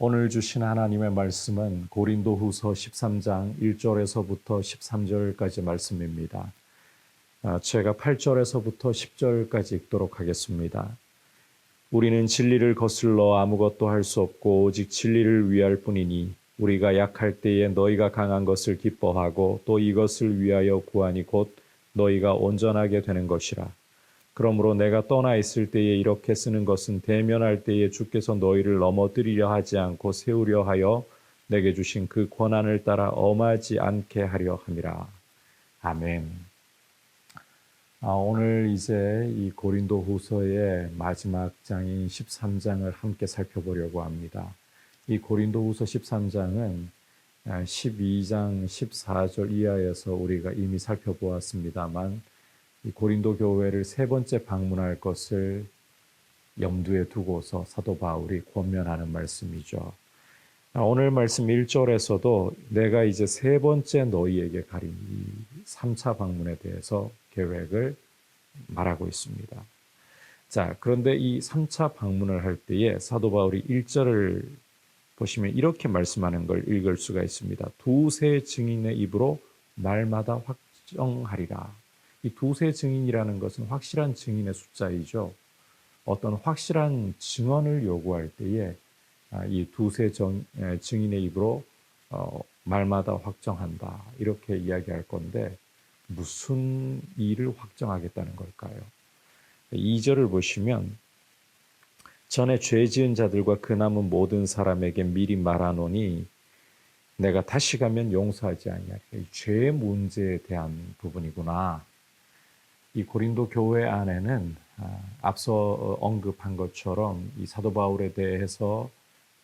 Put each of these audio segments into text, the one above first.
오늘 주신 하나님의 말씀은 고린도후서 13장 1절에서부터 13절까지 말씀입니다. 제가 8절에서부터 10절까지 읽도록 하겠습니다. 우리는 진리를 거슬러 아무것도 할 수 없고 오직 진리를 위할 뿐이니 우리가 약할 때에 너희가 강한 것을 기뻐하고 또 이것을 위하여 구하니 곧 너희가 온전하게 되는 것이라. 그러므로 내가 떠나 있을 때에 이렇게 쓰는 것은 대면할 때에 주께서 너희를 넘어뜨리려 하지 않고 세우려 하여 내게 주신 그 권한을 따라 엄하지 않게 하려 함이라. 아멘. 오늘 이제 이 고린도후서의 마지막 장인 13장을 함께 살펴보려고 합니다. 이 고린도후서 13장은 12장 14절 이하에서 우리가 이미 살펴보았습니다만 이 고린도 교회를 세 번째 방문할 것을 염두에 두고서 사도 바울이 권면하는 말씀이죠. 오늘 말씀 1절에서도 내가 이제 세 번째 너희에게 가린 이 3차 방문에 대해서 계획을 말하고 있습니다. 자, 그런데 이 3차 방문을 할 때에 사도 바울이 1절을 보시면 이렇게 말씀하는 걸 읽을 수가 있습니다. 두세 증인의 입으로 말마다 확정하리라. 이 두세 증인이라는 것은 확실한 증인의 숫자이죠. 어떤 확실한 증언을 요구할 때에 이 두세 증인의 입으로 말마다 확정한다. 이렇게 이야기할 건데 무슨 일을 확정하겠다는 걸까요? 2절을 보시면 전에 죄 지은 자들과 그 남은 모든 사람에게 미리 말하노니 내가 다시 가면 용서하지 아니하리라. 죄의 문제에 대한 부분이구나. 이 고린도 교회 안에는 앞서 언급한 것처럼 이 사도 바울에 대해서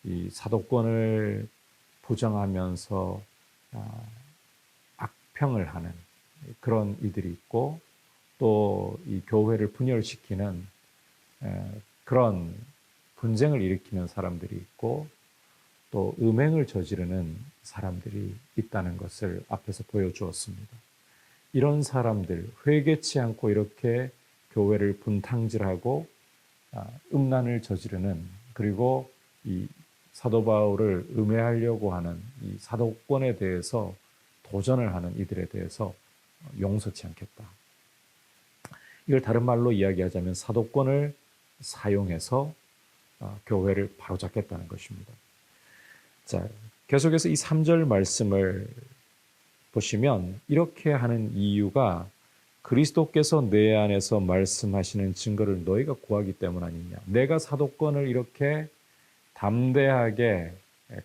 이 사도권을 부정하면서 악평을 하는 그런 이들이 있고 또 이 교회를 분열시키는 그런 분쟁을 일으키는 사람들이 있고 또 음행을 저지르는 사람들이 있다는 것을 앞에서 보여주었습니다. 이런 사람들, 회개치 않고 이렇게 교회를 분탕질하고 음란을 저지르는 그리고 이 사도 바울을 음해하려고 하는 이 사도권에 대해서 도전을 하는 이들에 대해서 용서치 않겠다. 이걸 다른 말로 이야기하자면 사도권을 사용해서 교회를 바로잡겠다는 것입니다. 자, 계속해서 이 3절 말씀을 보시면 이렇게 하는 이유가 그리스도께서 내 안에서 말씀하시는 증거를 너희가 구하기 때문 아니냐. 내가 사도권을 이렇게 담대하게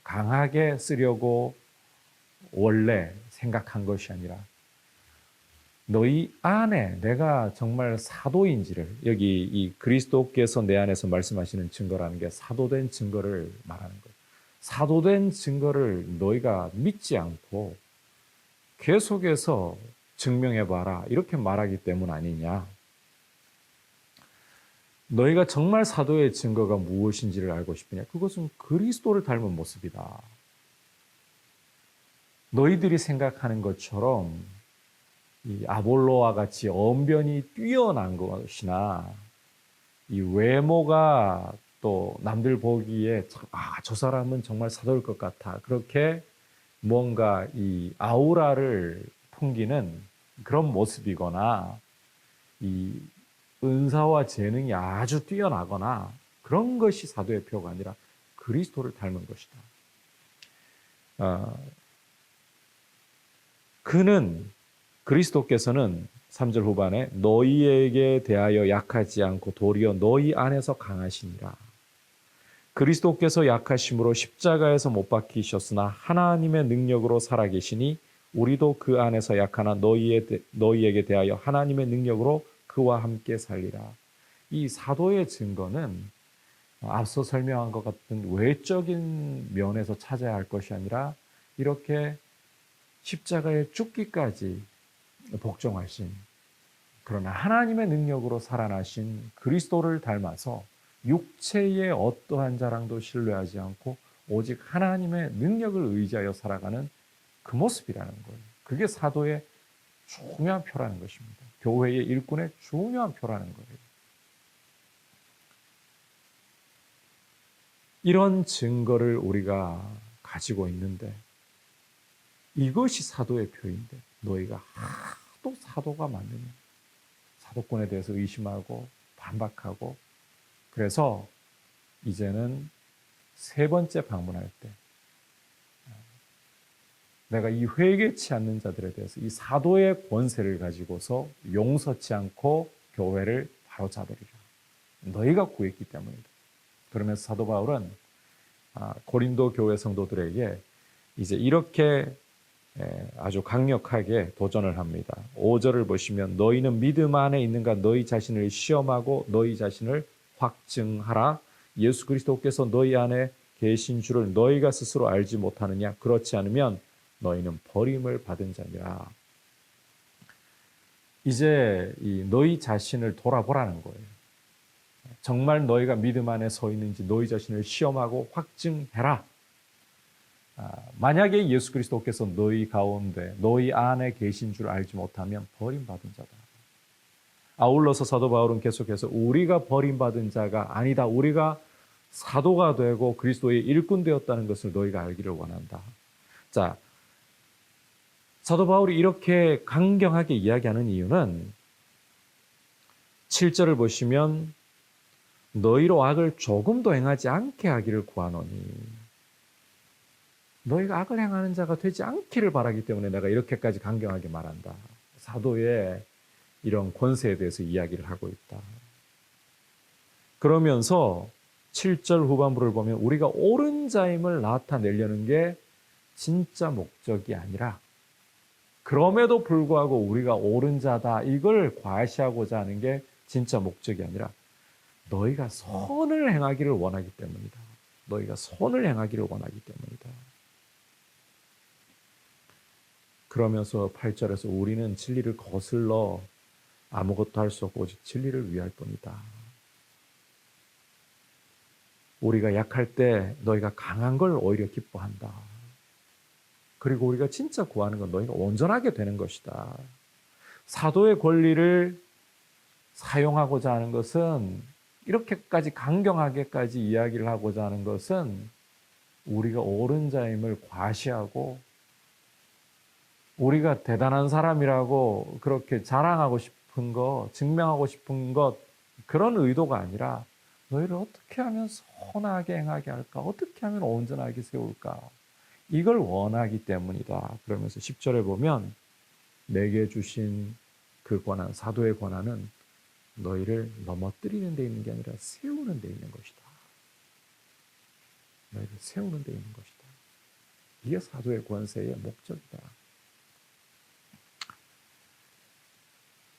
강하게 쓰려고 원래 생각한 것이 아니라 너희 안에 내가 정말 사도인지를 여기 이 그리스도께서 내 안에서 말씀하시는 증거라는 게 사도된 증거를 말하는 거예요. 사도된 증거를 너희가 믿지 않고 계속해서 증명해봐라 이렇게 말하기 때문 아니냐. 너희가 정말 사도의 증거가 무엇인지를 알고 싶으냐. 그것은 그리스도를 닮은 모습이다. 너희들이 생각하는 것처럼 이 아볼로와 같이 언변이 뛰어난 것이나 이 외모가 또 남들 보기에 저 사람은 정말 사도일 것 같아. 그렇게 뭔가 이 아우라를 풍기는 그런 모습이거나 이 은사와 재능이 아주 뛰어나거나 그런 것이 사도의 표가 아니라 그리스도를 닮은 것이다. 그리스도께서는 3절 후반에 너희에게 대하여 약하지 않고 도리어 너희 안에서 강하시니라. 그리스도께서 약하심으로 십자가에서 못 박히셨으나 하나님의 능력으로 살아계시니 우리도 그 안에서 약하나 너희에게 대하여 하나님의 능력으로 그와 함께 살리라. 이 사도의 증거는 앞서 설명한 것 같은 외적인 면에서 찾아야 할 것이 아니라 이렇게 십자가에 죽기까지 복종하신 그러나 하나님의 능력으로 살아나신 그리스도를 닮아서 육체의 어떠한 자랑도 신뢰하지 않고 오직 하나님의 능력을 의지하여 살아가는 그 모습이라는 거예요. 그게 사도의 중요한 표라는 것입니다. 교회의 일꾼의 중요한 표라는 거예요. 이런 증거를 우리가 가지고 있는데 이것이 사도의 표인데 너희가 하도 사도가 많으니 사도권에 대해서 의심하고 반박하고 그래서 이제는 세 번째 방문할 때 내가 이 회개치 않는 자들에 대해서 이 사도의 권세를 가지고서 용서치 않고 교회를 바로잡으리라. 너희가 구했기 때문이다. 그러면서 사도 바울은 고린도 교회 성도들에게 이제 이렇게 아주 강력하게 도전을 합니다. 5절을 보시면 너희는 믿음 안에 있는가 너희 자신을 시험하고 너희 자신을 확증하라. 예수 그리스도께서 너희 안에 계신 줄을 너희가 스스로 알지 못하느냐. 그렇지 않으면 너희는 버림을 받은 자니라. 이제 이 너희 자신을 돌아보라는 거예요. 정말 너희가 믿음 안에 서 있는지 너희 자신을 시험하고 확증해라. 만약에 예수 그리스도께서 너희 가운데 너희 안에 계신 줄 알지 못하면 버림받은 자다. 아울러서 사도 바울은 계속해서 우리가 버림받은 자가 아니다. 우리가 사도가 되고 그리스도의 일꾼 되었다는 것을 너희가 알기를 원한다. 자, 사도 바울이 이렇게 강경하게 이야기하는 이유는 7절을 보시면 너희로 악을 조금도 행하지 않게 하기를 구하노니 너희가 악을 행하는 자가 되지 않기를 바라기 때문에 내가 이렇게까지 강경하게 말한다. 사도의 이런 권세에 대해서 이야기를 하고 있다. 그러면서 7절 후반부를 보면 우리가 옳은 자임을 나타내려는 게 진짜 목적이 아니라 그럼에도 불구하고 우리가 옳은 자다 이걸 과시하고자 하는 게 진짜 목적이 아니라 너희가 선을 행하기를 원하기 때문이다. 너희가 선을 행하기를 원하기 때문이다. 그러면서 8절에서 우리는 진리를 거슬러 아무것도 할 수 없고 오직 진리를 위할 뿐이다. 우리가 약할 때 너희가 강한 걸 오히려 기뻐한다. 그리고 우리가 진짜 구하는 건 너희가 온전하게 되는 것이다. 사도의 권리를 사용하고자 하는 것은 이렇게까지 강경하게까지 이야기를 하고자 하는 것은 우리가 옳은 자임을 과시하고 우리가 대단한 사람이라고 그렇게 자랑하고 싶은 것, 증명하고 싶은 것 그런 의도가 아니라 너희를 어떻게 하면 선하게 행하게 할까? 어떻게 하면 온전하게 세울까? 이걸 원하기 때문이다. 그러면서 10절에 보면 내게 주신 그 권한, 사도의 권한은 너희를 넘어뜨리는 데 있는 게 아니라 세우는 데 있는 것이다. 너희를 세우는 데 있는 것이다. 이게 사도의 권세의 목적이다.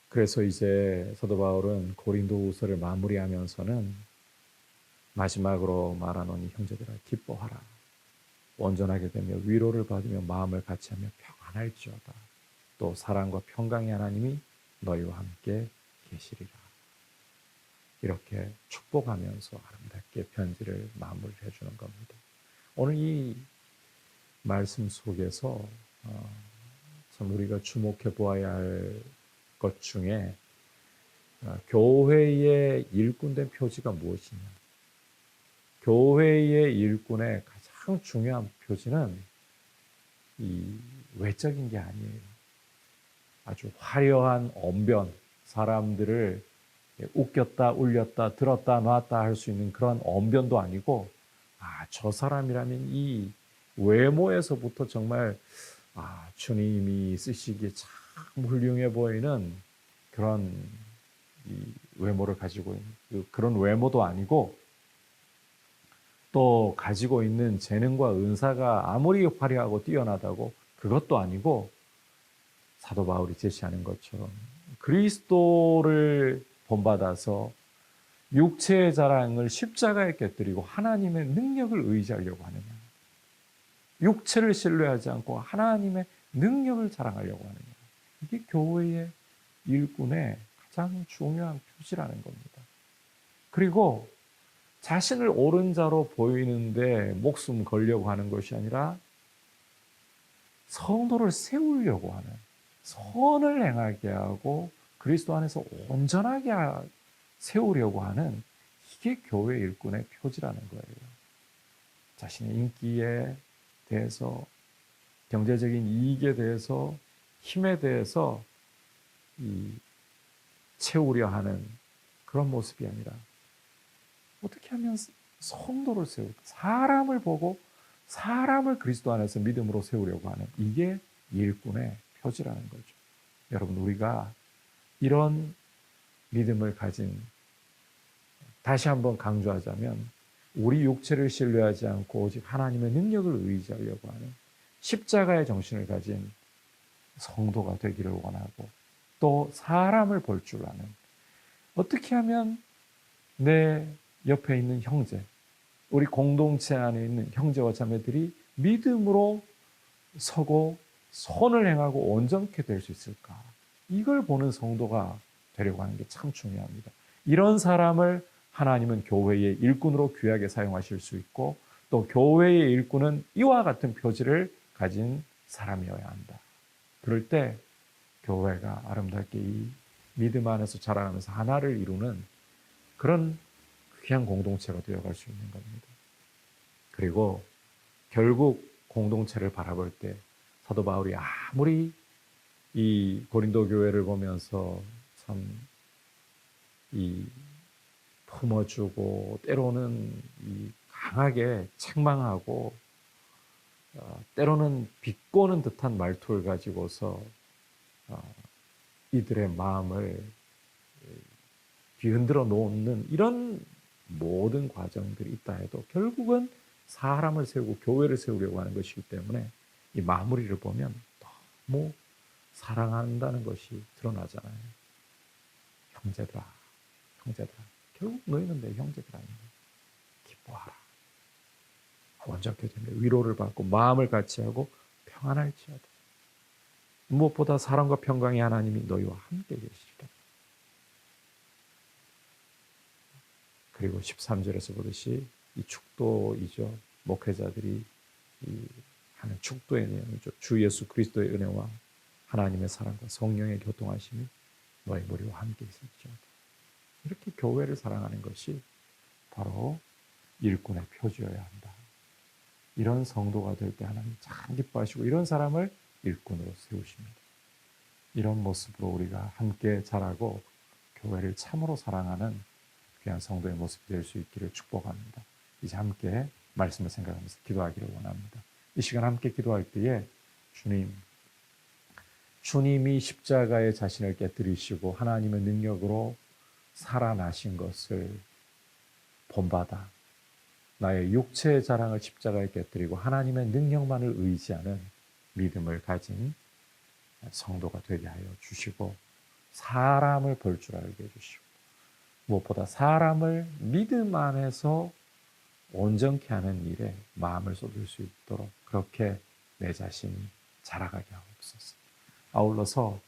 그래서 이제 사도 바울은 고린도후서를 마무리하면서는 마지막으로 말하노니 형제들아 기뻐하라. 온전하게 되며 위로를 받으며 마음을 같이하며 평안할지어다. 또 사랑과 평강의 하나님이 너희와 함께 계시리라. 이렇게 축복하면서 아름답게 편지를 마무리해 주는 겁니다. 오늘 이 말씀 속에서 참 우리가 주목해 보아야 할 것 중에 교회의 일꾼된 표지가 무엇이냐. 교회의 일꾼의 가장 중요한 표지는 이 외적인 게 아니에요. 아주 화려한 언변, 사람들을 웃겼다, 울렸다, 들었다, 놨다 할 수 있는 그런 언변도 아니고, 저 사람이라면 이 외모에서부터 정말, 주님이 쓰시기에 참 훌륭해 보이는 그런 이 외모를 가지고 있는, 그런 외모도 아니고, 또 가지고 있는 재능과 은사가 아무리 화려하고 뛰어나다고 그것도 아니고, 사도 바울이 제시하는 것처럼 그리스도를 본받아서 육체의 자랑을 십자가에 깨뜨리고 하나님의 능력을 의지하려고 하느냐. 육체를 신뢰하지 않고 하나님의 능력을 자랑하려고 하느냐. 이게 교회의 일꾼의 가장 중요한 표지라는 겁니다. 그리고 자신을 옳은 자로 보이는데 목숨 걸려고 하는 것이 아니라 성도를 세우려고 하는, 선을 행하게 하고 그리스도 안에서 온전하게 세우려고 하는, 이게 교회 일꾼의 표지라는 거예요. 자신의 인기에 대해서, 경제적인 이익에 대해서, 힘에 대해서 채우려 하는 그런 모습이 아니라 어떻게 하면 성도를 세울까? 사람을 보고 사람을 그리스도 안에서 믿음으로 세우려고 하는, 이게 일꾼의 표지라는 거죠. 여러분, 우리가 이런 믿음을 가진, 다시 한번 강조하자면 우리 육체를 신뢰하지 않고 오직 하나님의 능력을 의지하려고 하는 십자가의 정신을 가진 성도가 되기를 원하고, 또 사람을 볼 줄 아는, 어떻게 하면 내 옆에 있는 형제, 우리 공동체 안에 있는 형제와 자매들이 믿음으로 서고 선을 행하고 온전케 될 수 있을까? 이걸 보는 성도가 되려고 하는 게 참 중요합니다. 이런 사람을 하나님은 교회의 일꾼으로 귀하게 사용하실 수 있고, 또 교회의 일꾼은 이와 같은 표지를 가진 사람이어야 한다. 그럴 때 교회가 아름답게 이 믿음 안에서 자라나면서 하나를 이루는 그런 귀한 공동체가 되어갈 수 있는 겁니다. 그리고 결국 공동체를 바라볼 때 사도 바울이 아무리 이 고린도 교회를 보면서 참 품어주고 때로는 강하게 책망하고 때로는 비꼬는 듯한 말투를 가지고서 이들의 마음을 뒤흔들어 놓는 이런 모든 과정들이 있다 해도 결국은 사람을 세우고 교회를 세우려고 하는 것이기 때문에 이 마무리를 보면 너무 사랑한다는 것이 드러나잖아요. 형제들아, 결국 너희는 내 형제들 아닌가? 기뻐하라. 온전케 되며 위로를 받고 마음을 같이하고 평안할지어다. 무엇보다 사랑과 평강의 하나님이 너희와 함께 계시리라. 그리고 13절에서 보듯이 이 축도이죠. 목회자들이 하는 축도의 내용이죠. 주 예수 그리스도의 은혜와 하나님의 사랑과 성령의 교통하심이 너희 머리와 함께 있을지어다. 이렇게 교회를 사랑하는 것이 바로 일꾼의 표지여야 한다. 이런 성도가 될 때 하나님 참 기뻐하시고 이런 사람을 일꾼으로 세우십니다. 이런 모습으로 우리가 함께 자라고 교회를 참으로 사랑하는 귀한 성도의 모습이 될 수 있기를 축복합니다. 이제 함께 말씀을 생각하면서 기도하기를 원합니다. 이 시간 함께 기도할 때에 주님이 십자가에 자신을 깨뜨리시고 하나님의 능력으로 살아나신 것을 본받아 나의 육체의 자랑을 십자가에 깨뜨리고 하나님의 능력만을 의지하는 믿음을 가진 성도가 되게 하여 주시고, 사람을 볼 줄 알게 해주시고, 무엇보다 사람을 믿음 안에서 온전케 하는 일에 마음을 쏟을 수 있도록 그렇게 내 자신이 자라가게 하옵소서. 아울러서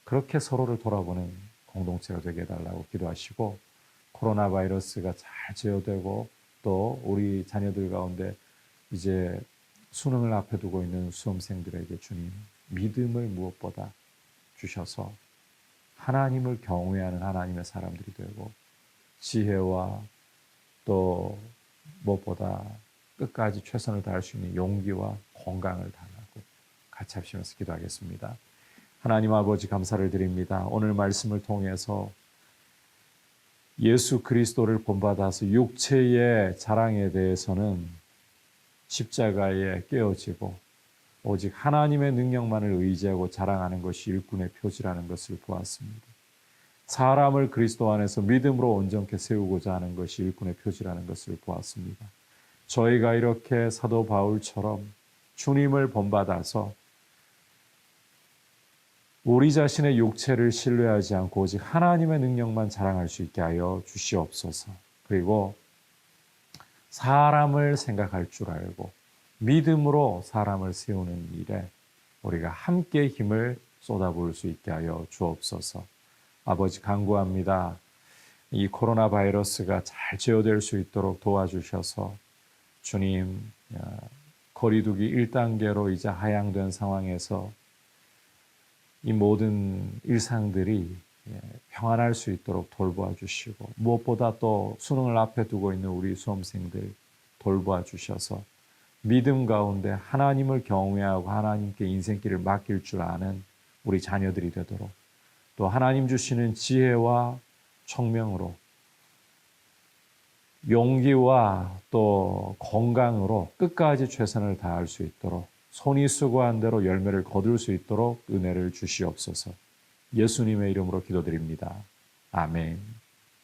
그렇게 서로를 돌아보는 공동체가 되게 해달라고 기도하시고, 코로나 바이러스가 잘 제어되고 또 우리 자녀들 가운데 이제 수능을 앞에 두고 있는 수험생들에게 주님 믿음을 무엇보다 주셔서 하나님을 경외하는 하나님의 사람들이 되고, 지혜와 또 무엇보다 끝까지 최선을 다할 수 있는 용기와 건강을 달라고 같이 합시면서 기도하겠습니다. 하나님 아버지, 감사를 드립니다. 오늘 말씀을 통해서 예수 그리스도를 본받아서 육체의 자랑에 대해서는 십자가에 깨어지고 오직 하나님의 능력만을 의지하고 자랑하는 것이 일꾼의 표지라는 것을 보았습니다. 사람을 그리스도 안에서 믿음으로 온전케 세우고자 하는 것이 일꾼의 표지라는 것을 보았습니다. 저희가 이렇게 사도 바울처럼 주님을 본받아서 우리 자신의 육체를 신뢰하지 않고 오직 하나님의 능력만 자랑할 수 있게 하여 주시옵소서. 그리고 사람을 생각할 줄 알고 믿음으로 사람을 세우는 일에 우리가 함께 힘을 쏟아부을 수 있게 하여 주옵소서. 아버지, 간구합니다. 이 코로나 바이러스가 잘 제어될 수 있도록 도와주셔서 주님, 거리두기 1단계로 이제 하향된 상황에서 이 모든 일상들이 평안할 수 있도록 돌보아 주시고, 무엇보다 또 수능을 앞에 두고 있는 우리 수험생들 돌봐 주셔서 믿음 가운데 하나님을 경외하고 하나님께 인생길을 맡길 줄 아는 우리 자녀들이 되도록, 또 하나님 주시는 지혜와 총명으로, 용기와 또 건강으로 끝까지 최선을 다할 수 있도록, 손이 수고한 대로 열매를 거둘 수 있도록 은혜를 주시옵소서. 예수님의 이름으로 기도드립니다. 아멘.